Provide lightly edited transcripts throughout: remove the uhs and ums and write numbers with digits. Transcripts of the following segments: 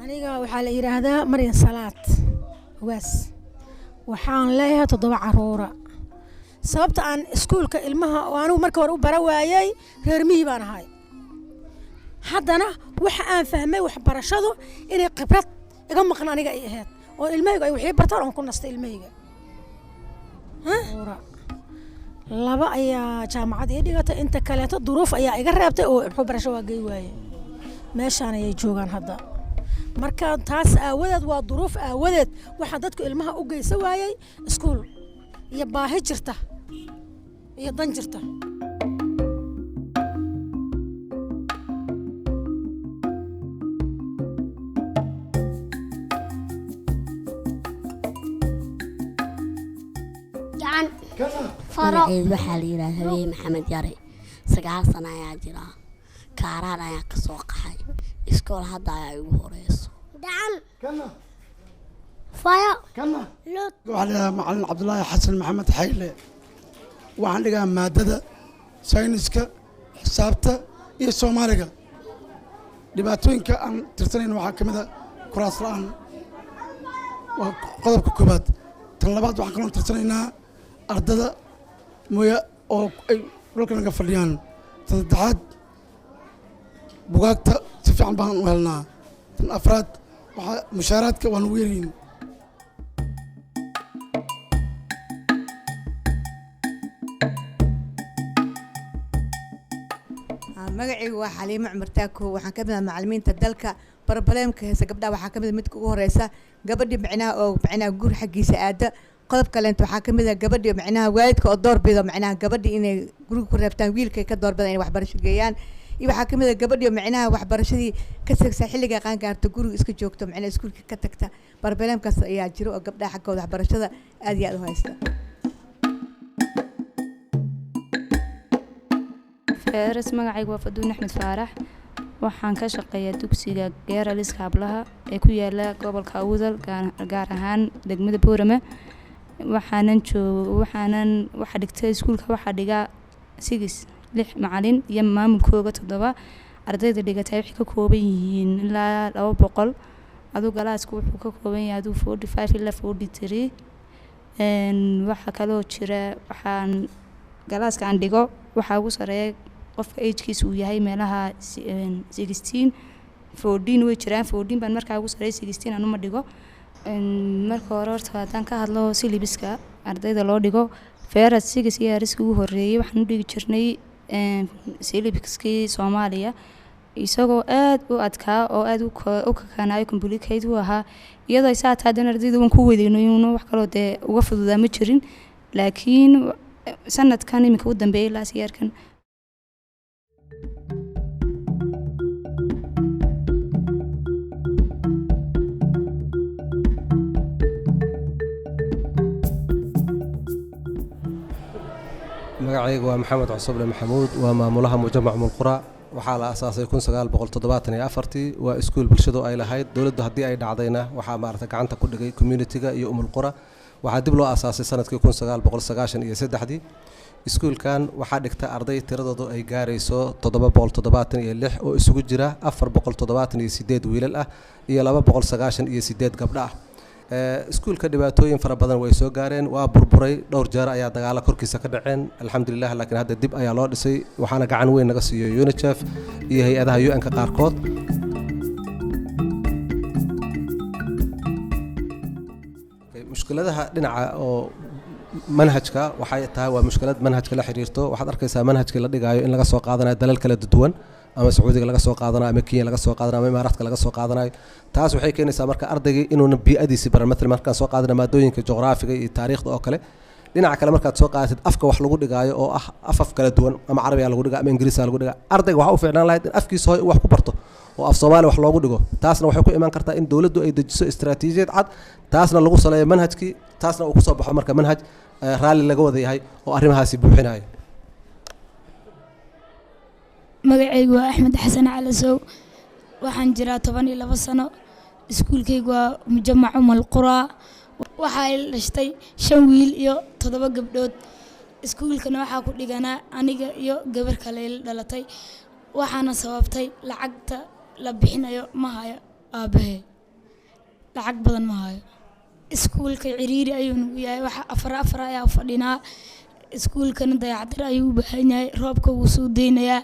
aniga waxaa la yiraahdaa Maryan Salaad waas waxaan leeyahay 7 caruura sababta aan iskuulka ilmaha oo anigu markii hore u bara waayay reer miyi baan ahay haddana waxa aan fahmay waxbarashadu inay khibrad iga maqan aniga ay ahayd oo ilmahaygu ay wixii bartaan oo ku nastay ilmahayga laba ayaa jaamacad ii dhigatay inta kale duruuf ayaa iga reebtay oo waxbarasho waa geey waayay meeshaan ay joogaan hadda marka taas aawadeed waa duruuf aawadeed waxa dadku ilmaha u geysa waayay iskuul iyo baahi jirta iyo dan jirta فرعيد waxaa la yiraahdaa Maxamed Yare 9 sano ayaa jira kaaraan ayaa ka soo qaxay iskool hadda ay ugu horeyso dacan kana faya kana wala macallin Cabdullaahi Xasan Maxamed Xayle waxaan dhigaa maadada sayniska xisaabta iyo Soomaaliga dhibaatooyinka aan tirsanayno waxa kamid ah kuraas la'aan waa qodobka koobaad tan labaad waxaan kaloo tirsanaynaa ardada مويا أو ركنا كفليان تدعاد بقاكتا تفعل بان وهلنا الأفراد مشارات كوانويرين مقعي وحليم عمرتاكو وحن كمل معلمين تدلك بربلام كهسة قبل وحن كمل متكو رئيسة قبل معنا أو معنا جور حقي سعادة قلب كلنت waxaa kamid ah gabadhii macnaha waalidka oo door bido macnaha gabadhii inay guriga ku reebtaan wiilka ka door badan inay waxbarasho geeyaan iyo waxaa kamid ah gabadhii macnaha waxbarashadii ka sagsa xilliga qaan gaarto guriga iska joogto macnaha iskuulka ka tagta barbeelamkaas ayaa jiro oo gabdhaha xaqooda waxbarashada aad iyo aad u haysta فارس magacaygu waa Faduun Axmed Faarax waxaan ka shaqeeyaa dugsiga Geeraliska Hablaha ee ku yaala gobolka Awdal gaar ahaan degmada Boorama waxa dhigtay iskuulka waxa dhiga 6 macallin iyo maamulkooda 7 ardayda dhigatay waxay ka kooban yihiin ilaa 200 adu galaasku wuxuu ka kooban yahay 45 ilaa 43 waxa kale oo jira waxaan galaaska aan dhigo waxa ugu sareeya qofka age-kiisu uu yahay meelaha 16 14 way jiraan 14 baan markaa ugu sareeyay 16 aan uma dhigo marka hore horta hadaan ka hadlo syllabuska ardayda loo dhigo Feras 6 yearska ugu horeeyay waxaan u dhigi jirnay syllabuskii Soomaaliya isagoo aad u adkaa oo aad u kakanayo complicate u ahaa iyadoo ay saataan ardaydu waan ku wadaynayno wax kale oo de uga fududaa ma jirin laakiin sanadkan imika u dambeeyay last yearkan magacaygu waa Maxamed Cusub Maxamuud waa maamulaha mujamac mulqura waxaa la aasaasay 1974 waa iskuul bulshadu ay lahayd dawladdu hadii ay dhacdayna waxa maaragtay gacanta ku dhigay community-ga iyo umulqura waxaa dib loo aasaasay sanadkii 1993 iskuulkan waxaa dhigta arday tiradoodu ay gaarayso 776 oo isugu jira 478 wiilal ah iyo 298 gabdho ah iskuulka dhibaatooyin fara badan way soo gaareen waa burburay dhowr jeer ayaa dagaalo korkiisa ka dhaceen alxamdulillah laakiin hadda dib ayaa loo dhisay waxaana gacan weyn naga siiyo UNICEF iyo hay'adaha UN-ka qaarkood mushkiladaha dhinaca oo manhajka waxay tahay waa mushkilad manhajka la xiriirto waxaad arkaysaa manhajka la dhigayo in laga soo qaadanayo dalal kala duwan ama Sacuudiga laga soo qaadanayo ama Kenya laga soo qaadanayo ama Imaaraadka laga soo qaadanayo taas waxay keenaysaa marka ardayga inuu bi'adiisa baran mesela marka soo qaadana maadooyinka juqraafiga iyo taariikhda oo kale dhinaca kale marka soo qaadatid afka wax lagu dhigayo oo ah afaf kala duwan ama Carabiga lagu dhigaa ama Ingiriisiga lagu dhigaa ardayga waxa uu fiicnaan lahayd in afkiisa wax ku barto oo af Soomaali wax loogu dhigo taasna waxay ku iman kartaa in dawladdu ay dejiso istiraatiijiyad cad taasna lagu saleeyo manhajkii taasna uu ku soo baxo marka manhaj raali laga wada yahay oo arrimahaasi buuxinayo magacaygu waa Axmed Xasan Calasow waxaan jiraa 12 sano iskuulkaygu waa mujamac mulqura waxa ay dhashtay 5 wiil iyo 7 gabdhood iskuulkana waxa ku dhiganaa aniga iyo gabar kale dhalatay waxaana sababtay lacagta la bixinayo ma hayo aabahay lacag badan ma hayo iskuulka ciriiri ayuu nagu yahay waxa afar ayaa u fadhinaa iskuulkana dayactir ayuu u baahan yahay roobka wuu soo deynayaa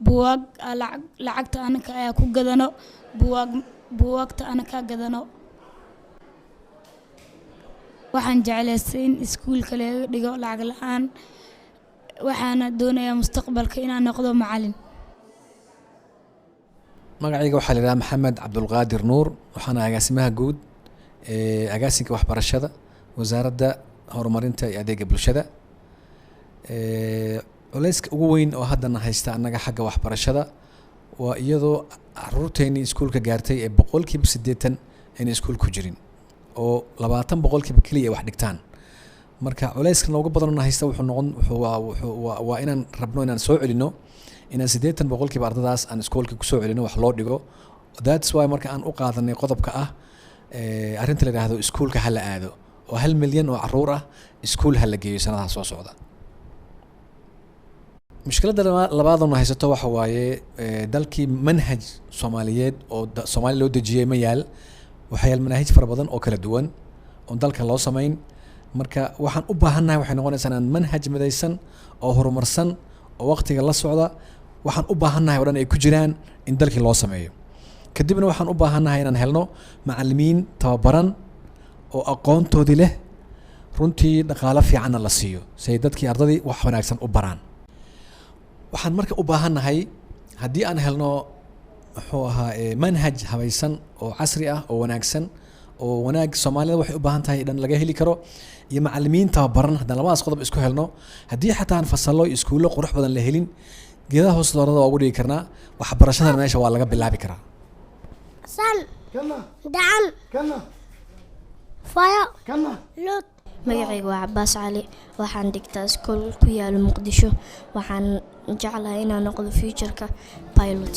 buugaag lacagta anaka ayaa ku gadano buugaagta anaka gadano waxaan jeclaystay in iskuulka laga dhigo lacag la-aan waxaana doonayaa mustaqbalka inaan noqdo macalin magacayga waxaa la yidhaha maxamed cabdulqaadir nuur waxaana agaasimaha guud ee agaasinka waxbarashada wasaaradda horumarinta iyo adeega bulshada culayska ugu weyn oo haddana haysta annaga xagga waxbarashada waa iyadoo caruurteennii iskuulka gaartay ee 80% ayna iskuul ku jirin oo 20% keliya ay wax dhigtaan marka culayska noogu badan haysta waa inaan rabno inaan soo celino inaan 80% ardadaas aan iskuulka ku soo celino wax loo dhigo that's why marka aan u qaadanay qodobka ah arrinta la yiraahdo iskuulka hala aado oo 1 milyan oo caruur ah iskuul hala geeyo sanadaha soo socda mushkiladda labaad oo haysato waxa waaye dalkii manhaj Soomaaliyeed oo Soomaali loo dejiyay ma yaal waxay manhaj fara badan oo kala duwan oo dalka loo sameyn marka waxaan u baahanahay waxay noqonaysaa inaan manhaj midaysan oo horumarsan oo waqtiga la socda waxaan u baahanahay oo dhan ay ku jiraan in dalkii loo sameeyo kadibna waxaan u baahanahay inaan helno macallimiin tababaran oo aqoontoodii leh runtii dhaqaale fiicanna la siiyo si ay dadkii ardadii wax wanaagsan u baraan waxaan marka u baahanahay haddii aan helno muxuu ahaa manhaj habaysan oo casri ah oo wanaagsan oo wanaag Soomaalida waxay u baahan tahay dhan laga heli karo iyo macallimiin tababaran haddana labadaas qodob isku helno haddii xataa aan fasallo iskuulo qurux badan la helin geedaha hoos doorada waa ugu dhigi karnaa waxbarashada meesha waa laga bilaabi karaa san dacan faya lut magacaygu waa Cabbaas Cali waxaan dhigtaa iskool ku yaal Muqdisho waxaan jeclahay inaan noqdo future-ka pilot